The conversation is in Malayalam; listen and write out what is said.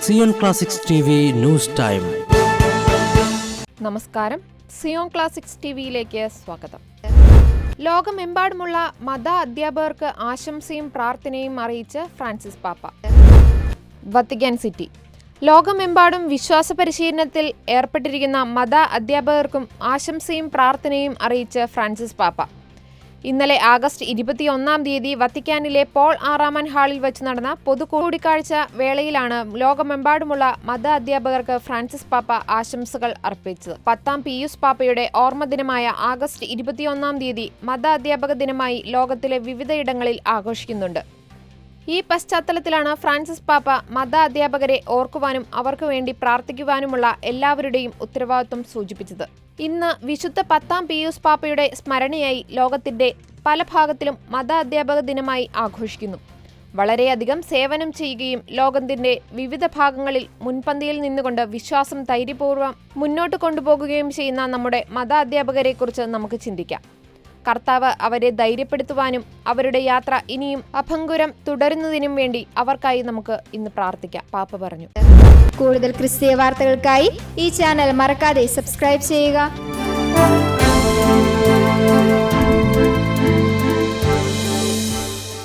Zion classics TV news time. നമസ്കാരം, സിയോൺ ക്ലാസിക്സ് TVയിലേക്ക് സ്വാഗതം. ലോകമെമ്പാടുമുള്ള മത അധ്യാപകർക്ക് ആശംസയും പ്രാർത്ഥനയും അറിയിച്ച് ഫ്രാൻസിസ് പാപ്പ. Vatican City. ലോകമെമ്പാടും വിശ്വാസ പരിശീലനത്തിൽ ഏർപ്പെട്ടിരിക്കുന്ന മത അധ്യാപകർക്കും ആശംസയും പ്രാർത്ഥനയും അറിയിച്ച് ഫ്രാൻസിസ് പാപ്പ. ഇന്നലെ ആഗസ്റ്റ് 21 വത്തിക്കാനിലെ പോൾ ആറാമൻ ഹാളിൽ വെച്ച് നടന്ന പൊതുകൂടിക്കാഴ്ച വേളയിലാണ് ലോകമെമ്പാടുമുള്ള മത അധ്യാപകർക്ക് ഫ്രാൻസിസ് പാപ്പ ആശംസകൾ അർപ്പിച്ചത്. 10ാം പിയൂസ് പാപ്പയുടെ ഓർമ്മദിനമായ ആഗസ്റ്റ് 21 മത അധ്യാപക ദിനമായി ലോകത്തിലെ വിവിധയിടങ്ങളിൽ ആഘോഷിക്കുന്നുണ്ട്. ഈ പശ്ചാത്തലത്തിലാണ് ഫ്രാൻസിസ് പാപ്പ മത അധ്യാപകരെ ഓർക്കുവാനും അവർക്ക് വേണ്ടി പ്രാർത്ഥിക്കുവാനുമുള്ള എല്ലാവരുടെയും ഉത്തരവാദിത്വം സൂചിപ്പിച്ചത്. ഇന്ന് വിശുദ്ധ 10ാം പിയൂസ് പാപ്പയുടെ സ്മരണയായി ലോകത്തിന്റെ പല ഭാഗത്തിലും മത അധ്യാപക ദിനമായി ആഘോഷിക്കുന്നു. വളരെയധികം സേവനം ചെയ്യുകയും ലോകത്തിന്റെ വിവിധ ഭാഗങ്ങളിൽ മുൻപന്തിയിൽ നിന്നുകൊണ്ട് വിശ്വാസം ധൈര്യപൂർവ്വം മുന്നോട്ട് കൊണ്ടുപോകുകയും ചെയ്യുന്ന നമ്മുടെ മത അധ്യാപകരെ കുറിച്ച് നമുക്ക് ചിന്തിക്കാം. കർത്താവ് അവരെ ധൈര്യപ്പെടുത്തുവാനും അവരുടെ യാത്ര ഇനിയും അഭംഗുരം തുടരുന്നതിനും വേണ്ടി അവർക്കായി നമുക്ക് ഇന്ന് പ്രാർത്ഥിക്കാം, പാപ്പ പറഞ്ഞു. കൂടുതൽ ക്രിസ്തീയ വാർത്തകൾക്കായി ഈ ചാനൽ മറക്കാതെ സബ്സ്ക്രൈബ് ചെയ്യുക.